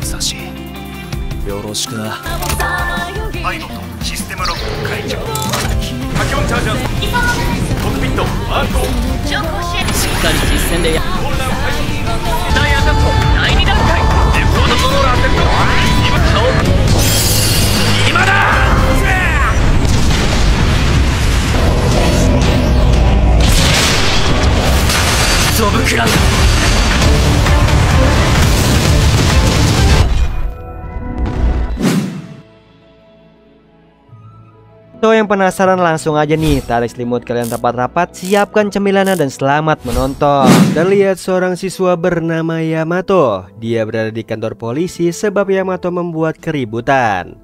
武蔵、よろしくな。パイロットシステムロック解除。タキオンチャージャーコックピットマークオン。しっかり実戦でや。混乱開始。大アタック第2段階。レコードゾーンアテント。今顔。今だ。ゾブクラウド。So yang penasaran langsung aja nih, tarik selimut kalian rapat-rapat, siapkan cemilannya dan selamat menonton. Terlihat seorang siswa bernama Yamato. Dia berada di kantor polisi sebab Yamato membuat keributan.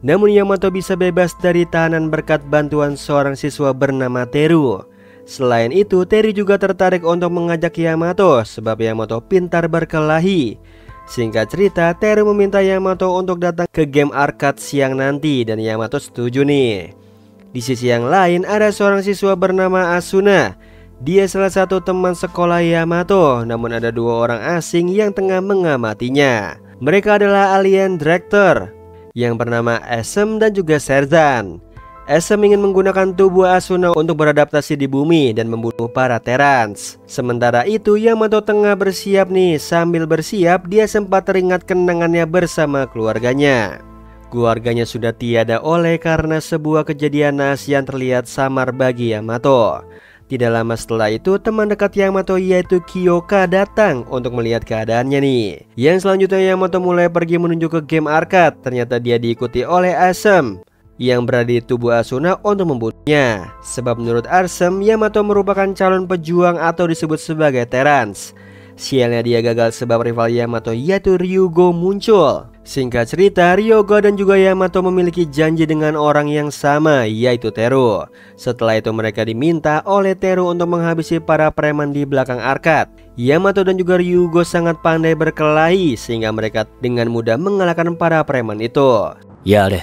Namun Yamato bisa bebas dari tahanan berkat bantuan seorang siswa bernama Teru. Selain itu, Teru juga tertarik untuk mengajak Yamato sebab Yamato pintar berkelahi. Singkat cerita, Teru meminta Yamato untuk datang ke game arcade siang nanti dan Yamato setuju nih. Di sisi yang lain ada seorang siswa bernama Asuna. Dia salah satu teman sekolah Yamato, namun ada dua orang asing yang tengah mengamatinya. Mereka adalah alien director yang bernama Asem dan juga Serzan. Asem ingin menggunakan tubuh Asuna untuk beradaptasi di bumi dan membunuh para Terrans. Sementara itu Yamato tengah bersiap nih. Sambil bersiap dia sempat teringat kenangannya bersama keluarganya. Keluarganya sudah tiada oleh karena sebuah kejadian naas yang terlihat samar bagi Yamato. Tidak lama setelah itu teman dekat Yamato yaitu Kyoka datang untuk melihat keadaannya nih. Yang selanjutnya Yamato mulai pergi menuju ke game arcade. Ternyata dia diikuti oleh Asem yang berada di tubuh Asuna untuk membunuhnya. Sebab menurut Asem, Yamato merupakan calon pejuang atau disebut sebagai Terrans. Sialnya dia gagal sebab rival Yamato yaitu Ryugo muncul. Singkat cerita, Ryugo dan juga Yamato memiliki janji dengan orang yang sama yaitu Teru. Setelah itu mereka diminta oleh Teru untuk menghabisi para preman di belakang arcade. Yamato dan juga Ryugo sangat pandai berkelahi sehingga mereka dengan mudah mengalahkan para preman itu. Ya deh.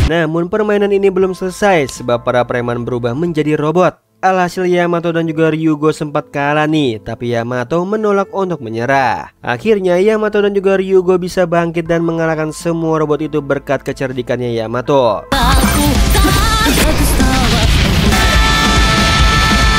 Namun permainan ini belum selesai sebab para preman berubah menjadi robot. Alhasil Yamato dan juga Ryugo sempat kalah nih, tapi Yamato menolak untuk menyerah. Akhirnya Yamato dan juga Ryugo bisa bangkit dan mengalahkan semua robot itu berkat kecerdikannya Yamato.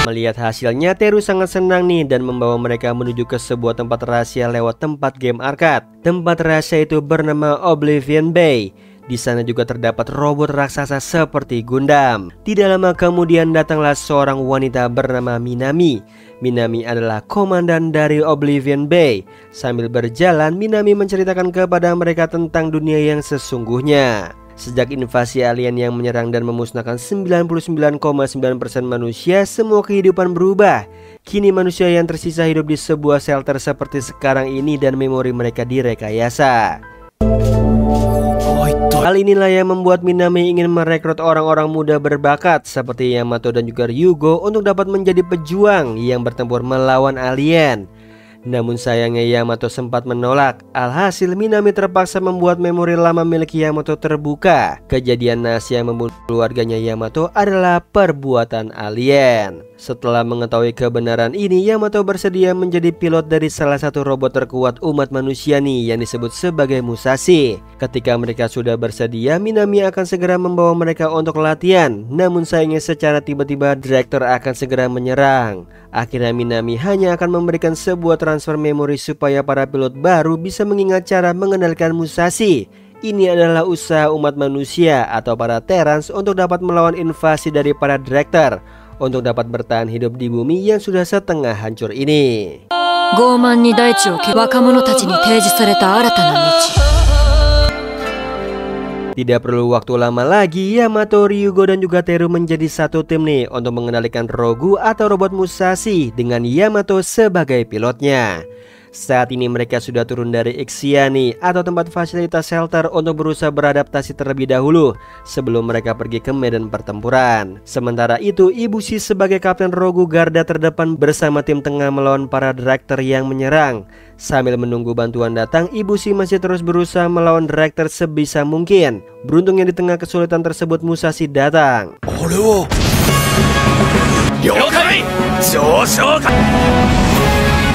Melihat hasilnya, Teru sangat senang nih dan membawa mereka menuju ke sebuah tempat rahasia lewat tempat game arcade. Tempat rahasia itu bernama Oblivion Bay. Di sana juga terdapat robot raksasa seperti Gundam. Tidak lama kemudian datanglah seorang wanita bernama Minami. Minami adalah komandan dari Oblivion Bay. Sambil berjalan, Minami menceritakan kepada mereka tentang dunia yang sesungguhnya. Sejak invasi alien yang menyerang dan memusnahkan 99,9% manusia, semua kehidupan berubah. Kini manusia yang tersisa hidup di sebuah shelter seperti sekarang ini dan memori mereka direkayasa. Hal inilah yang membuat Minami ingin merekrut orang-orang muda berbakat seperti Yamato dan juga Ryugo untuk dapat menjadi pejuang yang bertempur melawan alien. Namun sayangnya Yamato sempat menolak. Alhasil Minami terpaksa membuat memori lama milik Yamato terbuka. Kejadian naas yang membunuh keluarganya Yamato adalah perbuatan alien. Setelah mengetahui kebenaran ini, Yamato bersedia menjadi pilot dari salah satu robot terkuat umat manusia nih yang disebut sebagai Musashi. Ketika mereka sudah bersedia, Minami akan segera membawa mereka untuk latihan. Namun sayangnya secara tiba-tiba direktur akan segera menyerang. Akhirnya Minami hanya akan memberikan sebuah transfer memori supaya para pilot baru bisa mengingat cara mengendalikan Musashi. Ini adalah usaha umat manusia atau para Terrans untuk dapat melawan invasi dari para direktur, untuk dapat bertahan hidup di bumi yang sudah setengah hancur ini. Tidak perlu waktu lama lagi, Yamato, Ryugo dan juga Teru menjadi satu tim nih untuk mengendalikan Rogu atau robot Musashi dengan Yamato sebagai pilotnya. Saat ini mereka sudah turun dari Ixiani atau tempat fasilitas shelter untuk berusaha beradaptasi terlebih dahulu sebelum mereka pergi ke medan pertempuran. Sementara itu, Ibushi sebagai kapten Rogu garda terdepan bersama tim tengah melawan para direktur yang menyerang. Sambil menunggu bantuan datang, Ibushi masih terus berusaha melawan direktur sebisa mungkin. Beruntungnya di tengah kesulitan tersebut Musashi datang.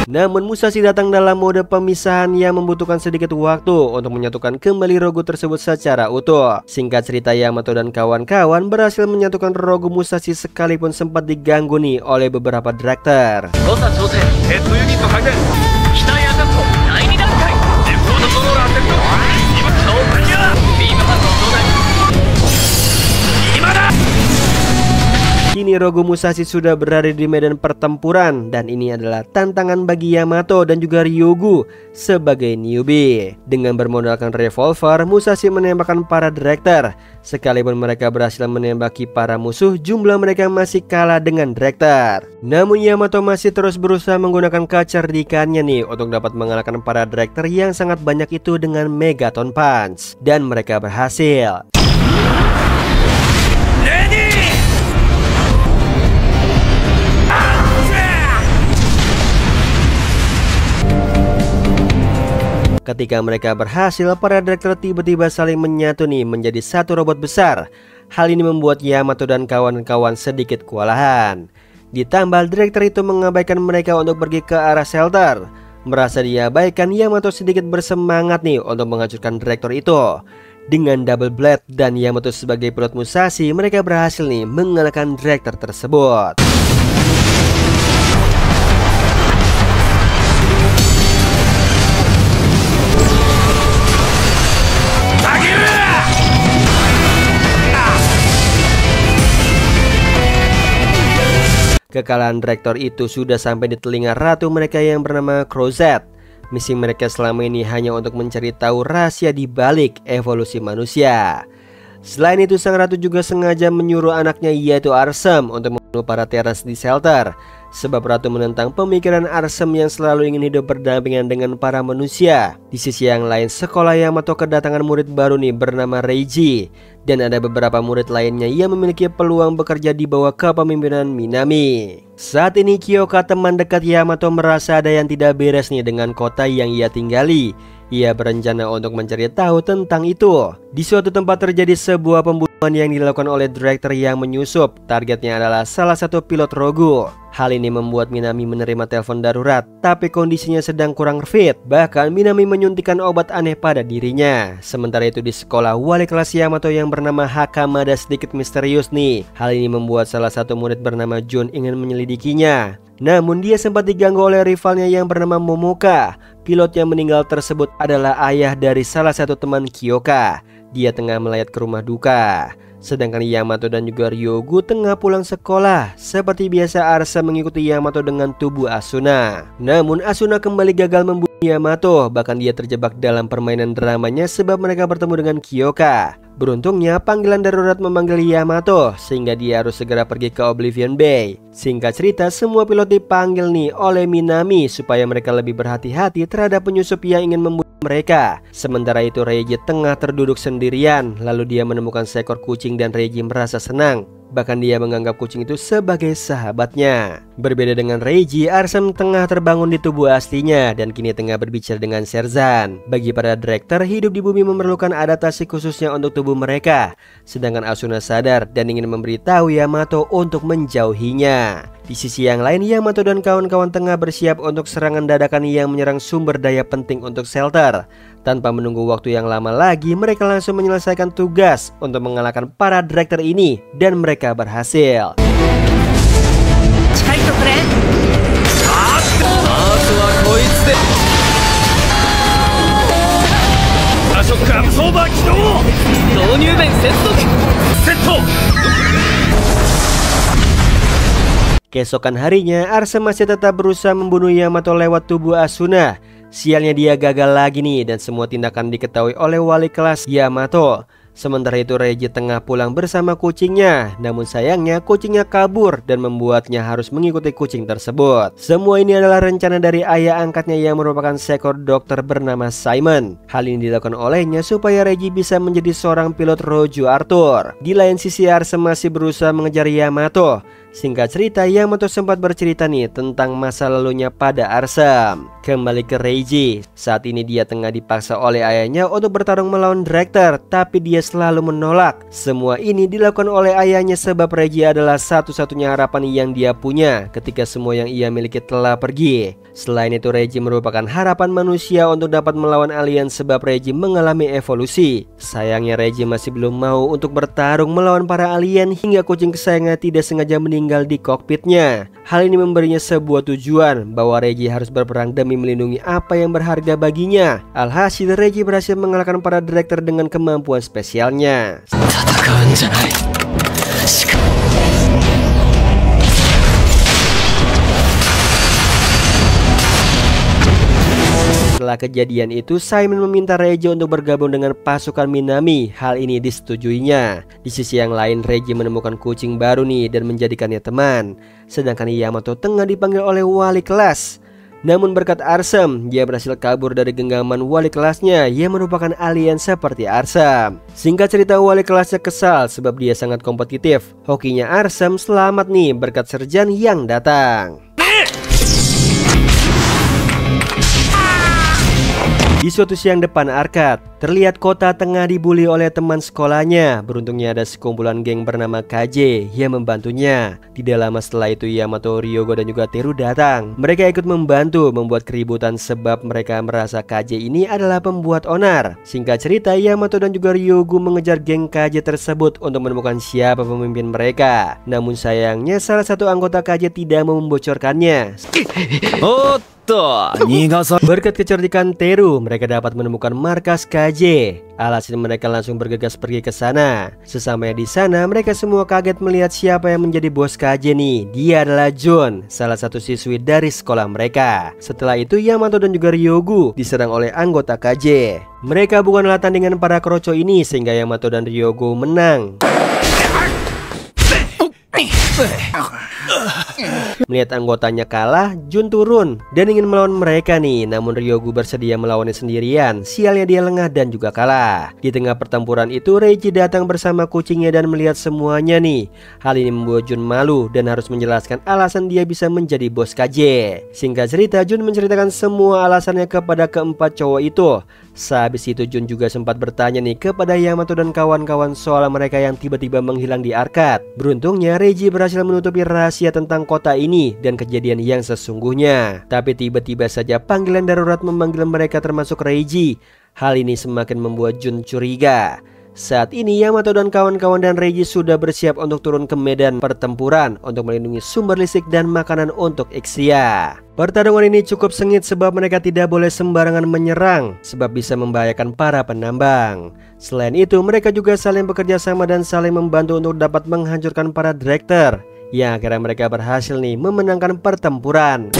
Namun Musashi datang dalam mode pemisahan yang membutuhkan sedikit waktu untuk menyatukan kembali Rogu tersebut secara utuh. Singkat cerita, Yamato dan kawan-kawan berhasil menyatukan Rogu Musashi sekalipun sempat diganggu nih oleh beberapa director. Kini Rogu Musashi sudah berada di medan pertempuran dan ini adalah tantangan bagi Yamato dan juga Ryogu sebagai newbie. Dengan bermodalkan revolver, Musashi menembakkan para director. Sekalipun mereka berhasil menembaki para musuh, jumlah mereka masih kalah dengan director. Namun Yamato masih terus berusaha menggunakan kecerdikannya nih untuk dapat mengalahkan para director yang sangat banyak itu dengan Megaton Punch. Dan mereka berhasil. Ketika mereka berhasil, para direktur tiba-tiba saling menyatu nih menjadi satu robot besar. Hal ini membuat Yamato dan kawan-kawan sedikit kewalahan. Ditambah direktur itu mengabaikan mereka untuk pergi ke arah shelter. Merasa diabaikan, Yamato sedikit bersemangat nih untuk menghancurkan direktur itu. Dengan double blade dan Yamato sebagai pilot Musashi, mereka berhasil nih mengalahkan direktur tersebut. Kekalahan direktur itu sudah sampai di telinga ratu mereka yang bernama Crozet. Misi mereka selama ini hanya untuk mencari tahu rahasia di balik evolusi manusia. Selain itu, sang ratu juga sengaja menyuruh anaknya yaitu Arsem untuk membunuh para teras di shelter. Sebab ratu menentang pemikiran Arsem yang selalu ingin hidup berdampingan dengan para manusia. Di sisi yang lain, sekolah Yamato kedatangan murid baru nih bernama Reiji. Dan ada beberapa murid lainnya yang memiliki peluang bekerja di bawah kepemimpinan Minami. Saat ini Kyoka, teman dekat Yamato, merasa ada yang tidak beres nih dengan kota yang ia tinggali. Ia berencana untuk mencari tahu tentang itu. Di suatu tempat terjadi sebuah pembunuhan yang dilakukan oleh direktur yang menyusup. Targetnya adalah salah satu pilot Rogu. Hal ini membuat Minami menerima telepon darurat, tapi kondisinya sedang kurang fit. Bahkan Minami menyuntikkan obat aneh pada dirinya. Sementara itu di sekolah, wali kelas Yamato yang bernama Hakamada sedikit misterius nih. Hal ini membuat salah satu murid bernama Jun ingin menyelidikinya. Namun dia sempat diganggu oleh rivalnya yang bernama Momoka. Pilot yang meninggal tersebut adalah ayah dari salah satu teman Kyoka. Dia tengah melayat ke rumah duka. Sedangkan Yamato dan juga Ryogu tengah pulang sekolah. Seperti biasa, Arsa mengikuti Yamato dengan tubuh Asuna. Namun Asuna kembali gagal membunuh Yamato. Bahkan dia terjebak dalam permainan dramanya sebab mereka bertemu dengan Kyoka. Beruntungnya panggilan darurat memanggil Yamato sehingga dia harus segera pergi ke Oblivion Bay. Singkat cerita, semua pilot dipanggil nih oleh Minami supaya mereka lebih berhati-hati terhadap penyusup yang ingin membunuh mereka. Sementara itu Reiji tengah terduduk sendirian. Lalu dia menemukan seekor kucing dan Reiji merasa senang. Bahkan dia menganggap kucing itu sebagai sahabatnya. Berbeda dengan Reiji, Arsem tengah terbangun di tubuh aslinya dan kini tengah berbicara dengan Serzan. Bagi para direktur, hidup di bumi memerlukan adaptasi khususnya untuk tubuh mereka. Sedangkan Asuna sadar dan ingin memberitahu Yamato untuk menjauhinya. Di sisi yang lain, Yamato dan kawan-kawan tengah bersiap untuk serangan dadakan yang menyerang sumber daya penting untuk shelter. Tanpa menunggu waktu yang lama lagi, mereka langsung menyelesaikan tugas untuk mengalahkan para direktur ini dan mereka berhasil. Keesokan harinya, Arse masih tetap berusaha membunuh Yamato lewat tubuh Asuna. Sialnya dia gagal lagi nih dan semua tindakan diketahui oleh wali kelas Yamato. Sementara itu Reiji tengah pulang bersama kucingnya. Namun sayangnya kucingnya kabur dan membuatnya harus mengikuti kucing tersebut. Semua ini adalah rencana dari ayah angkatnya yang merupakan seekor dokter bernama Simon. Hal ini dilakukan olehnya supaya Reiji bisa menjadi seorang pilot Roju Arthur. Di lain sisi Arse masih berusaha mengejar Yamato. Singkat cerita, Yamato sempat bercerita nih tentang masa lalunya pada Arsem. Kembali ke Reiji. Saat ini dia tengah dipaksa oleh ayahnya untuk bertarung melawan direktur, tapi dia selalu menolak. Semua ini dilakukan oleh ayahnya sebab Reiji adalah satu-satunya harapan yang dia punya ketika semua yang ia miliki telah pergi. Selain itu, Reggie merupakan harapan manusia untuk dapat melawan alien sebab Reggie mengalami evolusi. Sayangnya Reggie masih belum mau untuk bertarung melawan para alien hingga kucing kesayangannya tidak sengaja meninggal di kokpitnya. Hal ini memberinya sebuah tujuan bahwa Reggie harus berperang demi melindungi apa yang berharga baginya. Alhasil Reggie berhasil mengalahkan para direktur dengan kemampuan spesialnya. Setelah kejadian itu, Simon meminta Reggie untuk bergabung dengan pasukan Minami. Hal ini disetujuinya. Di sisi yang lain, Reggie menemukan kucing baru nih dan menjadikannya teman. Sedangkan Yamato tengah dipanggil oleh wali kelas. Namun berkat Arsem, dia berhasil kabur dari genggaman wali kelasnya yang merupakan alien seperti Arsem. Singkat cerita, wali kelasnya kesal sebab dia sangat kompetitif. Hokinya Arsem selamat nih berkat Serjan yang datang. Di suatu siang depan arcade, terlihat Kota tengah dibully oleh teman sekolahnya. Beruntungnya ada sekumpulan geng bernama KJ yang membantunya. Tidak lama setelah itu Yamato, Ryogo dan juga Teru datang. Mereka ikut membantu membuat keributan sebab mereka merasa KJ ini adalah pembuat onar. Singkat cerita, Yamato dan juga Ryogo mengejar geng KJ tersebut untuk menemukan siapa pemimpin mereka. Namun sayangnya salah satu anggota KJ tidak mau membocorkannya. Berkat kecerdikan Teru, mereka dapat menemukan markas KJ. Alhasil mereka langsung bergegas pergi ke sana. Sesamanya di sana, mereka semua kaget melihat siapa yang menjadi bos KJ nih. Dia adalah Jun, salah satu siswi dari sekolah mereka. Setelah itu Yamato dan juga Ryogo diserang oleh anggota KJ. Mereka bukanlah tandingan para kroco ini sehingga Yamato dan Ryogo menang. Melihat anggotanya kalah, Jun turun dan ingin melawan mereka nih. Namun Ryogo bersedia melawannya sendirian. Sialnya dia lengah dan juga kalah. Di tengah pertempuran itu, Reggie datang bersama kucingnya dan melihat semuanya nih. Hal ini membuat Jun malu dan harus menjelaskan alasan dia bisa menjadi bos KJ. Singkat cerita, Jun menceritakan semua alasannya kepada keempat cowok itu. Sehabis itu Jun juga sempat bertanya nih kepada Yamato dan kawan-kawan soal mereka yang tiba-tiba menghilang di arcade. Beruntungnya Reggie berhasil menutupi rahasia tentang kota ini dan kejadian yang sesungguhnya. Tapi tiba-tiba saja panggilan darurat memanggil mereka termasuk Reggie. Hal ini semakin membuat Jun curiga. Saat ini Yamato dan kawan-kawan dan Reggie sudah bersiap untuk turun ke medan pertempuran untuk melindungi sumber listrik dan makanan untuk Ixia. Pertarungan ini cukup sengit sebab mereka tidak boleh sembarangan menyerang sebab bisa membahayakan para penambang. Selain itu, mereka juga saling bekerja sama dan saling membantu untuk dapat menghancurkan para direktur. Yang akhirnya mereka berhasil nih memenangkan pertempuran.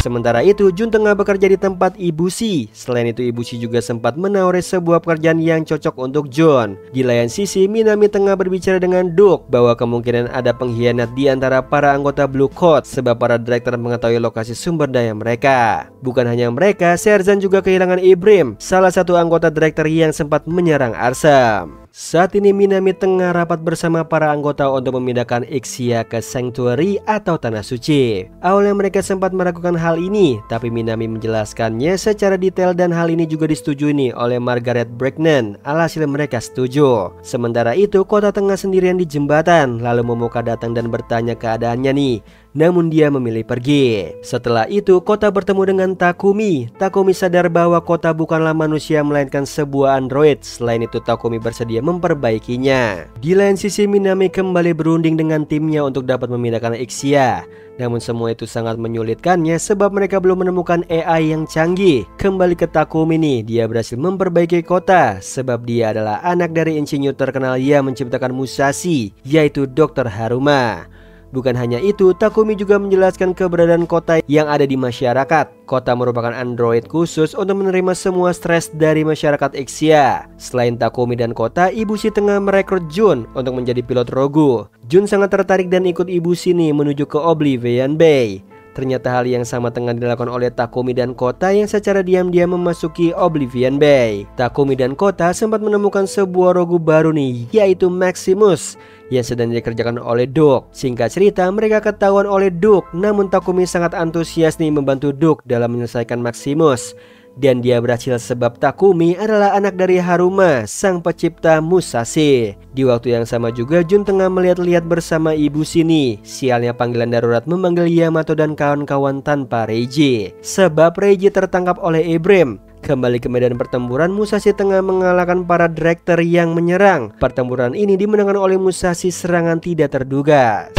Sementara itu, Jun tengah bekerja di tempat Ibushi. Selain itu, Ibushi juga sempat menawari sebuah pekerjaan yang cocok untuk Jun. Di lain sisi, Minami tengah berbicara dengan Duke bahwa kemungkinan ada pengkhianat di antara para anggota Blue Coat sebab para direktur mengetahui lokasi sumber daya mereka. Bukan hanya mereka, Serzan juga kehilangan Ibrim, salah satu anggota direktur yang sempat menyerang Arsem. Saat ini Minami tengah rapat bersama para anggota untuk memindahkan Ixia ke Sanctuary atau Tanah Suci. Awalnya mereka sempat meragukan hal ini, tapi Minami menjelaskannya secara detail dan hal ini juga disetujui nih oleh Margaret Bracknell. Alhasil mereka setuju. Sementara itu, Kota tengah sendirian di jembatan, lalu Momoka datang dan bertanya keadaannya nih. Namun dia memilih pergi. Setelah itu Kota bertemu dengan Takumi. Takumi sadar bahwa Kota bukanlah manusia melainkan sebuah android. Selain itu Takumi bersedia memperbaikinya. Di lain sisi Minami kembali berunding dengan timnya untuk dapat memindahkan Ixia. Namun semua itu sangat menyulitkannya sebab mereka belum menemukan AI yang canggih. Kembali ke Takumi nih, dia berhasil memperbaiki Kota sebab dia adalah anak dari insinyur terkenal yang menciptakan Musashi, yaitu Dr. Haruma. Bukan hanya itu, Takumi juga menjelaskan keberadaan Kota yang ada di masyarakat. Kota merupakan android khusus untuk menerima semua stres dari masyarakat Ixia. Selain Takumi dan Kota, Ibushi tengah merekrut Jun untuk menjadi pilot Rogu. Jun sangat tertarik dan ikut Ibushi nih menuju ke Oblivion Bay. Ternyata hal yang sama tengah dilakukan oleh Takumi dan Kota yang secara diam-diam memasuki Oblivion Bay. Takumi dan Kota sempat menemukan sebuah Rogu baru nih, yaitu Maximus, yang sedang dikerjakan oleh Doug. Singkat cerita, mereka ketahuan oleh Doug, namun Takumi sangat antusias nih membantu Doug dalam menyelesaikan Maximus. Dan dia berhasil sebab Takumi adalah anak dari Haruma, sang pencipta Musashi. Di waktu yang sama juga Jun tengah melihat-lihat bersama ibu sini. Sialnya panggilan darurat memanggil Yamato dan kawan-kawan tanpa Reiji, sebab Reiji tertangkap oleh Ibrim. Kembali ke medan pertempuran, Musashi tengah mengalahkan para director yang menyerang. Pertempuran ini dimenangkan oleh Musashi serangan tidak terduga.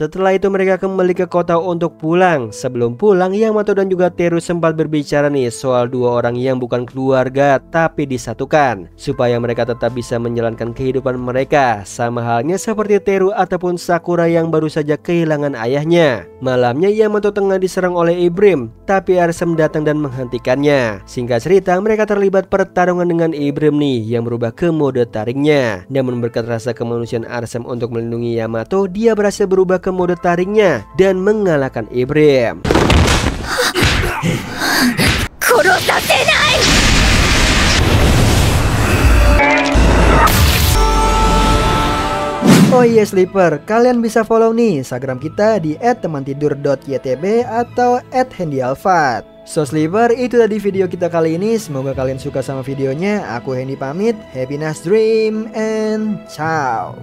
Setelah itu mereka kembali ke kota untuk pulang. Sebelum pulang, Yamato dan juga Teru sempat berbicara nih soal dua orang yang bukan keluarga tapi disatukan, supaya mereka tetap bisa menjalankan kehidupan mereka, sama halnya seperti Teru ataupun Sakura yang baru saja kehilangan ayahnya. Malamnya Yamato tengah diserang oleh Ibrim, tapi Arsem datang dan menghentikannya. Singkat cerita, mereka terlibat pertarungan dengan Ibrim nih yang berubah ke mode taringnya. Namun berkat rasa kemanusiaan Arsem untuk melindungi Yamato, dia berhasil berubah ke mode taringnya dan mengalahkan Ibrim. Oh iya Sleeper, kalian bisa follow nih Instagram kita di @temantidur.ytb atau @handyalfat. So Sleeper, itu tadi video kita kali ini. Semoga kalian suka sama videonya. Aku Hendy pamit. Happy nice dream and ciao.